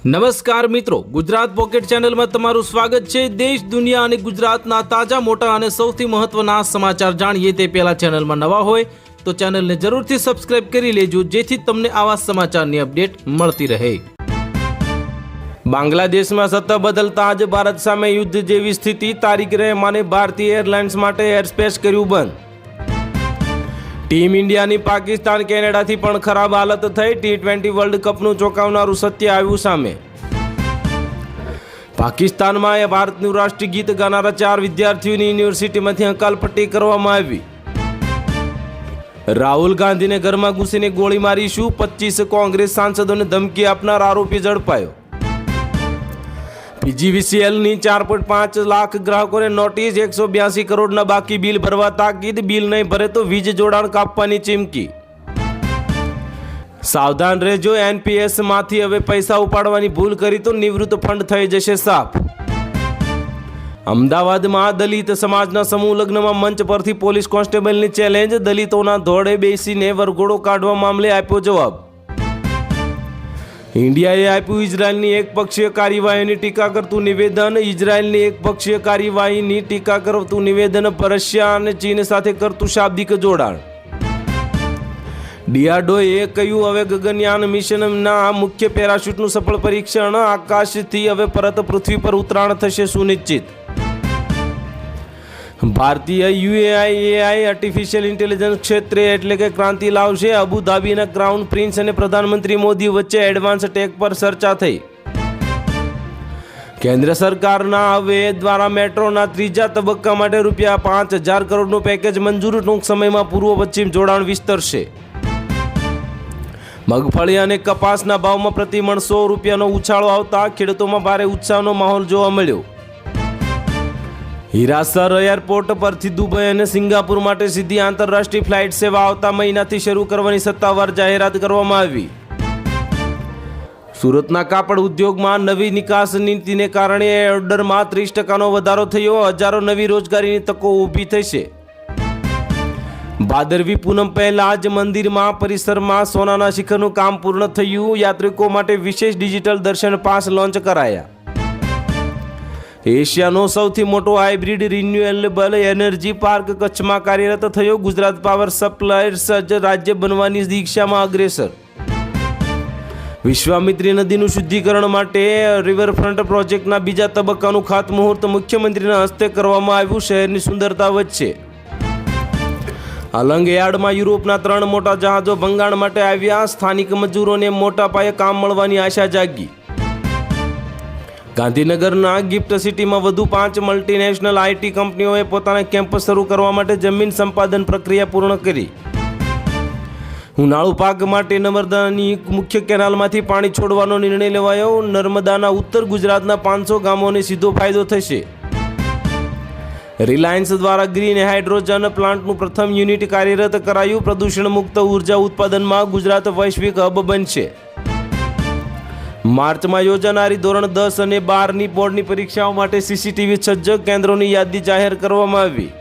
નમસ્કાર મિત્રો, ગુજરાત પોકેટ ચેનલમાં તમારું સ્વાગત છે। દેશ દુનિયા અને ગુજરાતના તાજા મોટા અને સૌથી મહત્વના સમાચાર જાણીએ તે પહેલા ચેનલમાં નવા હોય તો ચેનલને જરૂરથી સબસ્ક્રાઇબ કરી લેજો, જેથી તમને આવા સમાચારની અપડેટ મળતી રહે। બાંગ્લાદેશમાં સત્તા બદલતા જ ભારત સામે યુદ્ધ જેવી સ્થિતિ। તારીખ રહેમાને ભારતીય એરલાઇન્સ માટે એરસ્પેસ કર્યું બંધ। ટીમ ઇન્ડિયાની પાકિસ્તાન કેનેડાથી પણ ખરાબ હાલત થઈ। T20 વર્લ્ડ કપનું ચોંકાવનારું સત્ય આવ્યું સામે। પાકિસ્તાનમાં ભારતનું રાષ્ટ્રીય ગીત ગાનારા 4 વિદ્યાર્થીઓની યુનિવર્સિટીમાંથી હકાલપટ્ટી કરવામાં આવી। રાહુલ ગાંધીને ઘરમાં ઘૂસીને ગોળી મારીશું, 25 કોંગ્રેસ સાંસદોને ધમકી આપનાર આરોપી ઝડપાયો। PGVCLની 4.5 લાખ ગ્રાહકોને નોટિસ, 182 કરોડના બાકી બિલ ભરવા તાકીદ। બિલ નહીં ભરે તો વીજ જોડાણ કાપવાની ચીમકી। સાવધાન રહેજો, NPS માંથી હવે પૈસા ઉપાડવાની ભૂલ કરી તો નિવૃત્ત ફંડ થઈ જશે સાફ। અમદાવાદમાં દલિત સમાજના સમૂહ લગ્નમાં મંચ પરથી પોલીસ કોન્સ્ટેબલની ચેલેન્જ। દલિતોના ધોળે બેસીને વરઘોડો કાઢવા મામલે આપ્યો જવાબ। ઇન્ડિયાએ આપ્યું ઇઝરાયલની એકપક્ષીય કાર્યવાહીની ટીકા કરતું નિવેદન। ઇઝરાયલની એકપક્ષીય કાર્યવાહીની ટીકા કરતું નિવેદન રશિયા અને ચીન સાથે કરતું શાબ્દિક જોડાણ। DRDOએ કહ્યું હવે ગગનયાન મિશનના મુખ્ય પેરાશૂટનું સફળ પરીક્ષણ। આકાશથી હવે પરત પૃથ્વી પર ઉતરાણ થશે સુનિશ્ચિત। ભારતીય UAI આર્ટિફિશિયલ ઇન્ટેલિજન્સ ક્ષેત્રે એટલે કે ક્રાંતિ લાવશે। અબુધાબીના ક્રાઉન પ્રિન્સ અને પ્રધાનમંત્રી મોદી વચ્ચે એડવાન્સ ટેક પર ચર્ચા થઈ। કેન્દ્ર સરકારના હવે દ્વારા મેટ્રોના 3જા તબક્કા માટે ₹5,000 કરોડનું પેકેજ મંજૂર। ટૂંક સમયમાં પૂર્વ પશ્ચિમ જોડાણ વિસ્તરશે। મગફળી અને કપાસના ભાવમાં પ્રતિમણ ₹100નો ઉછાળો આવતા ખેડૂતોમાં ભારે ઉત્સાહનો માહોલ જોવા મળ્યો। હિરાસર એરપોર્ટ પરથી દુબઈ અને સિંગાપુર માટે સીધી આંતરરાષ્ટ્રીય ફ્લાઇટ સેવા આવતા મહિનાથી શરૂ કરવાની સત્તાવાર જાહેરાત કરવામાં આવી। સુરતના કાપડ ઉદ્યોગમાં નવી નિકાસ નીતિને કારણે ઓર્ડરમાં 30%નો વધારો થયો। હજારો નવી રોજગારીની તકો ઊભી થશે। ભાદરવી પૂનમ પહેલા જ મંદિરમાં પરિસરમાં સોનાના શિખરનું કામ પૂર્ણ થયું। યાત્રિકો માટે વિશેષ ડિજિટલ દર્શન પાસ લોન્ચ કરાયા। એશિયાનો સૌથી મોટો હાઇબ્રિડ રિન્યુએબલ એનર્જી પાર્ક કચ્છમાં કાર્યરત થયો। ગુજરાત પાવર સપ્લાયર્સ રાજ્ય બનવાની દિશામાં અગ્રેસર। વિશ્વામિત્રી નદીનું શુદ્ધિકરણ માટે રિવરફ્રન્ટ પ્રોજેક્ટના 2જા તબક્કાનું ખાતમુહૂર્ત મુખ્યમંત્રીના હસ્તે કરવામાં આવ્યું। શહેરની સુંદરતા વચ્ચે અલંગ યાર્ડમાં યુરોપના 3 મોટા જહાજો ભંગાણ માટે આવ્યા। સ્થાનિક મજૂરોને મોટા પાયે કામ મળવાની આશા જાગી। ગાંધીનગરના ગિફ્ટ સિટીમાં વધુ 5 મલ્ટીનેશનલ IT કંપનીઓએ પોતાના કેમ્પસ શરૂ કરવા માટે જમીન સંપાદન પ્રક્રિયા પૂર્ણ કરી। ઉનાળુ પાક માટે નર્મદાની મુખ્ય કેનાલમાંથી પાણી છોડવાનો નિર્ણય લેવાયો। નર્મદાના ઉત્તર ગુજરાતના 500 ગામોને સીધો ફાયદો થશે। રિલાયન્સ દ્વારા ગ્રીન હાઇડ્રોજન પ્લાન્ટનું પ્રથમ યુનિટ કાર્યરત કરાયું। પ્રદૂષણ મુક્ત ઉર્જા ઉત્પાદનમાં ગુજરાત વૈશ્વિક હબ બનશે। માર્ચમાં યોજાનારી ધોરણ 10 અને 12ની બોર્ડની પરીક્ષાઓ માટે CCTV સજ્જ। કેન્દ્રોની યાદી જાહેર કરવામાં આવી।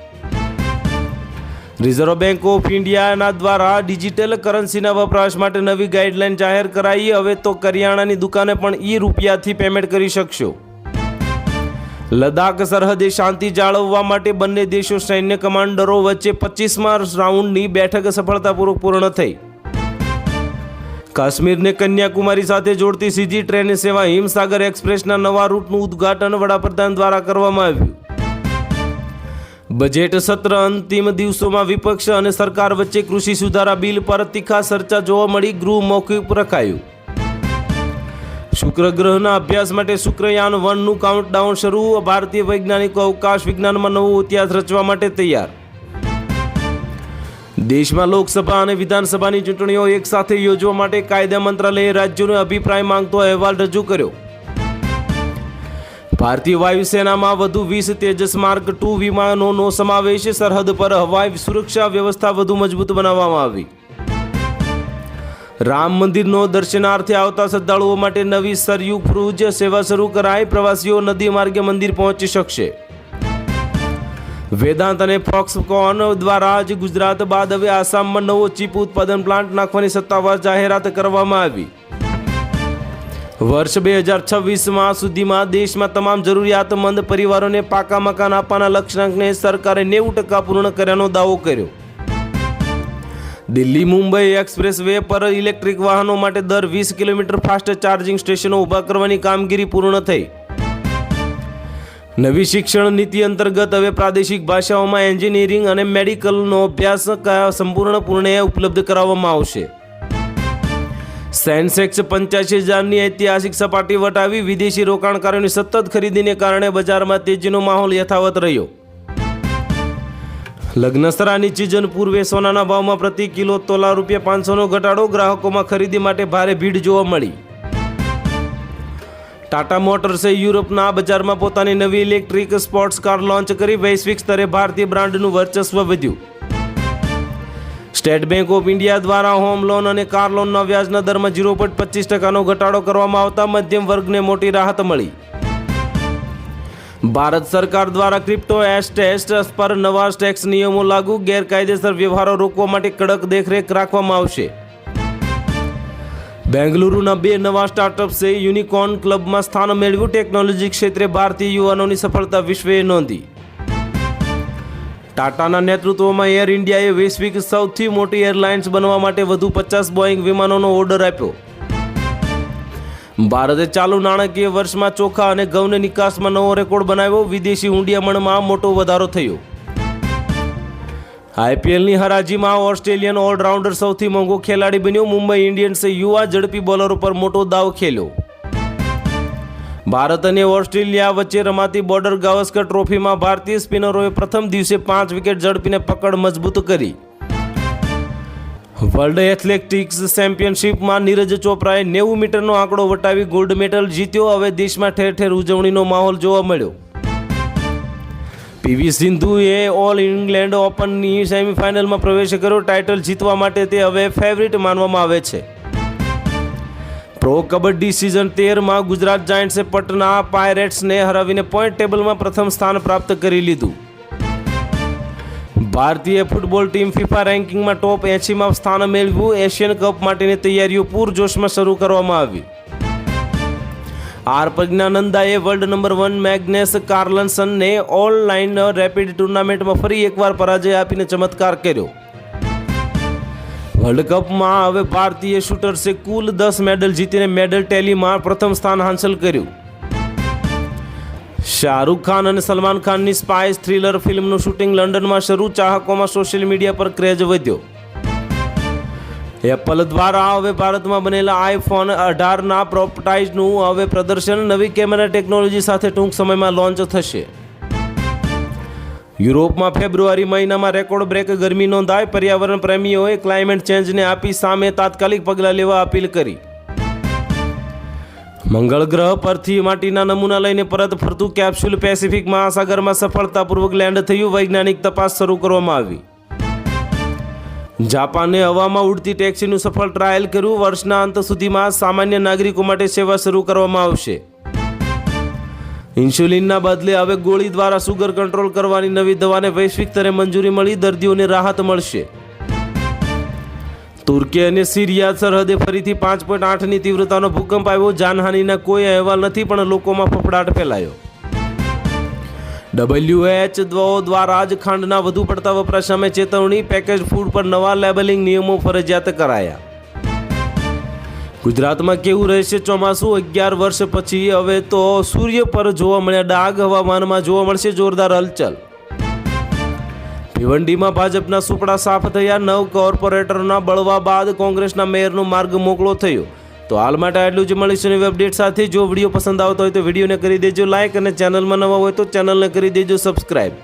રિઝર્વ બેંક ઓફ ઇન્ડિયાના દ્વારા ડિજિટલ કરન્સીના વપરાશ માટે નવી ગાઈડલાઇન જાહેર કરાઈ। હવે તો કરિયાણાની દુકાને પણ રૂપિયાથી પેમેન્ટ કરી શકશો। લદ્દાખ સરહદે શાંતિ જાળવવા માટે બંને દેશો સૈન્ય કમાન્ડરો વચ્ચે 25મા રાઉન્ડની બેઠક સફળતાપૂર્વક પૂર્ણ થઈ। કાશ્મીરને કન્યાકુમારી સાથે જોડતી સીધી ટ્રેન સેવા હિમસાગર એક્સપ્રેસના નવા રૂટનું ઉદ્ઘાટન વડાપ્રધાન દ્વારા કરવામાં આવ્યું। બજેટ સત્ર અંતિમ દિવસોમાં વિપક્ષ અને સરકાર વચ્ચે કૃષિ સુધારા બિલ પર તીખા ચર્ચા જોવા મળી। ગૃહ મોકૂફ રખાયું। શુક્ર ગ્રહના અભ્યાસ માટે શુક્રયાન 1નું કાઉન્ટડાઉન શરૂ। ભારતીય વૈજ્ઞાનિકો અવકાશ વિજ્ઞાનમાં નવો ઇતિહાસ રચવા માટે તૈયાર। દેશમાં લોકસભા અને વિધાનસભાની ચૂંટણીઓ એક સાથે યોજવા માટે કાયદા મંત્રાલયે રાજ્યોને અભિપ્રાય માંગતો અહેવાલ રજૂ કર્યો। ભારતીય વાયુસેનામાં વધુ 20 તેજસ માર્ક 2 વિમાનોનો સમાવેશ। સરહદ પર હવાઈ સુરક્ષા વ્યવસ્થા વધુ મજબૂત બનાવવામાં આવી। રામ મંદિરનો દર્શનાર્થે આવતા શ્રદ્ધાળુઓ માટે નવી સરયુ ક્રૂઝ સેવા શરૂ કરાઈ। પ્રવાસીઓ નદી માર્ગે મંદિર પહોંચી શકશે। વેદાંત અને ફોક્સકોન દ્વારા જ ગુજરાત બાદ હવે આસામમાં નવો ચીપ ઉત્પાદન પ્લાન્ટ નાખવાની સત્તાવાર જાહેરાત કરવામાં આવી। વર્ષ 2026 સુધીમાં દેશમાં તમામ જરૂરિયાતમંદ પરિવારોને પાકા મકાન આપવાના લક્ષ્યાંકને સરકારે 90% પૂર્ણ કર્યાનો દાવો કર્યો. દિલ્હી મુંબઈ એક્સપ્રેસ વે પર ઇલેક્ટ્રિક વાહનો માટે દર 20 કિલોમીટર ફાસ્ટ ચાર્જિંગ સ્ટેશનો ઊભા કરવાની કામગીરી પૂર્ણ થઈ. નવી શિક્ષણ નીતિ અંતર્ગત હવે પ્રાદેશિક ભાષાઓમાં એન્જિનિયરિંગ અને મેડિકલનો અભ્યાસ સંપૂર્ણપણે ઉપલબ્ધ કરાવવામાં આવશે. સેન્સેક્સ 85,000ની ઐતિહાસિક સપાટી વટાવી. વિદેશી રોકાણકારોની સતત ખરીદીને કારણે બજારમાં તેજીનો માહોલ યથાવત રહ્યો. લગ્નસરાની સિઝન પૂર્વે સોનાના ભાવમાં પ્રતિ કિલો તોલા ₹500નો ઘટાડો. ગ્રાહકોમાં ખરીદી માટે ભારે ભીડ જોવા મળી. ટાટા મોટર્સે યુરોપના બજારમાં પોતાની નવી ઇલેક્ટ્રિક સ્પોર્ટ્સ કાર લોન્ચ કરી. વૈશ્વિક સ્તરે ભારતીય બ્રાન્ડનું વર્ચસ્વ વધ્યું. સ્ટેટ બેંક ઓફ ઇન્ડિયા દ્વારા હોમ લોન અને કાર લોનના વ્યાજના દરમાં 0.25%નો ઘટાડો કરવામાં આવતા મધ્યમ વર્ગને મોટી રાહત મળી. ભારત સરકાર દ્વારા ક્રિપ્ટો એસેટ્સ પર નવા ટેક્સ નિયમો લાગુ. ગેરકાયદેસર વ્યવહારો રોકવા માટે કડક દેખરેખ રાખવામાં આવશે. બેંગલુરુના 2 નવા સ્ટાર્ટઅપ્સે યુનિકોર્ન ક્લબમાં સ્થાન મેળવ્યું. ટેકનોલોજી ક્ષેત્રે ભારતીય યુવાનોની સફળતા વિશ્વએ નોંધી. ટાટાના નેતૃત્વમાં એર ઇન્ડિયાએ વૈશ્વિક સૌથી મોટી એરલાઇન્સ બનવા માટે વધુ 50 બોઇંગ વિમાનોનો ઓર્ડર આપ્યો. ભારતે ચાલુ નાણાકીય વર્ષમાં ચોખા અને ઘઉંની નિકાસમાં નવો રેકોર્ડ બનાવ્યો. વિદેશી હુંડિયામણમાં મોટો વધારો થયો. આઈપીએલની હરાજીમાં ઓસ્ટ્રેલિયન ઓલરાઉન્ડર સૌથી મોંઘો ખેલાડી બન્યો. મુંબઈ ઇન્ડિયન્સે યુવા ઝડપી બોલરો પર મોટો દાવ ખેલ્યો. ભારત અને ઓસ્ટ્રેલિયા વચ્ચે રમાતી બોર્ડર ગાવસ્કર ટ્રોફીમાં ભારતીય સ્પિનરોએ પ્રથમ દિવસે 5 વિકેટ ઝડપીને પકડ મજબૂત કરી. વર્લ્ડ એથ્લેટિક્સ ચેમ્પિયનશિપમાં નીરજ ચોપરાએ 90 મીટરનો આંકડો વટાવી ગોલ્ડ મેડલ જીત્યો. હવે દેશમાં ઠેર ઠેર ઉજવણીનો માહોલ જોવા મળ્યો. પીવી સિંધુએ ઓલ ઇંગ્લેન્ડ ઓપનની સેમીફાઇનલમાં પ્રવેશ કર્યો. ટાઇટલ જીતવા માટે તે હવે ફેવરિટ માનવામાં આવે છે. પ્રો કબડ્ડી સિઝન 13માં ગુજરાત જાયન્ટ્સે પટના પાયરેટ્સને હરાવીને પોઈન્ટ ટેબલમાં પ્રથમ સ્થાન પ્રાપ્ત કરી લીધું. ભારતીય ફૂટબોલ ટીમ ફિફા રેન્કિંગમાં ટોપ 80માં સ્થાન મેળવ્યું. એશિયન કપ માટેની તૈયારીઓ પૂરજોશમાં શરૂ કરવામાં આવી. આર પ્રજ્ઞાનંદાએ વર્લ્ડ નંબર 1 મેગ્નેસ કાર્લસનને ઓનલાઈન રેપિડ ટુર્નામેન્ટમાં ફરી એકવાર પરાજય આપીને ચમત્કાર કર્યો. વર્લ્ડ કપમાં હવે ભારતીય શૂટર્સે કુલ 10 મેડલ જીતીને મેડલ ટેલીમાં પ્રથમ સ્થાન હાંસલ કર્યું. શાહરૂખ ખાન અને સલમાન ખાનની સ્પાઇસ થ્રિલર ફિલ્મનું શૂટિંગ લંડનમાં શરૂ. ચાહકોમાં સોશિયલ મીડિયા પર ક્રેઝ વધ્યો. એપલ દ્વારા હવે ભારતમાં બનેલા આઈફોન 18ના પ્રોટોટાઇપનું હવે પ્રદર્શન. નવી કેમેરા ટેકનોલોજી સાથે ટૂંક સમયમાં લોન્ચ થશે. યુરોપમાં ફેબ્રુઆરી મહિનામાં રેકોર્ડ બ્રેક ગરમી નોંધાઈ. પર્યાવરણ પ્રેમીઓએ ક્લાઇમેટ ચેન્જને આપી સામે તાત્કાલિક પગલાં લેવા અપીલ કરી. મંગળ ગ્રહ પરથી માટીના નમૂના લઈને પરત ફરતું કેપ્સ્યુલ પેસિફિક મહાસાગરમાં સફળતાપૂર્વક લેન્ડ થયું. વૈજ્ઞાનિક તપાસ શરૂ કરવામાં આવી. જાપાને હવામાં ઉડતી ટેક્સીનું સફળ ટ્રાયલ કર્યું. વર્ષના અંત સુધીમાં સામાન્ય નાગરિકો માટે સેવા શરૂ કરવામાં આવશે. ઇન્સ્યુલિનના બદલે હવે ગોળી દ્વારા સુગર કંટ્રોલ કરવાની નવી દવાને વૈશ્વિક સ્તરે મંજૂરી મળી. દર્દીઓને રાહત મળશે. તુર્કી અને સિરિયા સરહદે ફરીથી 5.8ની તીવ્રતાનો ભૂકંપ આવ્યો. જાનહાનિના કોઈ અહેવાલ નથી, પણ લોકોમાં ફફડાટ ફેલાયો. WHO દ્વારા જ ખાંડના વધુ પડતા વપરાશ સામે ચેતવણી. પેકેજ ફૂડ પર નવા લેબલિંગ નિયમો ફરજિયાત કરાયા. ગુજરાતમાં કેવું રહેશે ચોમાસું? 11 વર્ષ પછી હવે તો સૂર્ય પર જોવા મળ્યા ડાઘ. હવામાનમાં જોવા મળશે જોરદાર હલચલ. ભિવંડીમાં ભાજપના સુપડા સાફ થયા. 9 કોર્પોરેટરના બળવા બાદ કોંગ્રેસના મેયરનો માર્ગ મોકળો થયો. તો હાલ માટે આટલું જ. મળીશું નવી અપડેટ સાથે. જો વિડીયો પસંદ આવતો હોય તો વિડીયોને કરી દેજો લાઇક, અને ચેનલમાં નવા હોય તો ચેનલને કરી દેજો સબસ્ક્રાઈબ.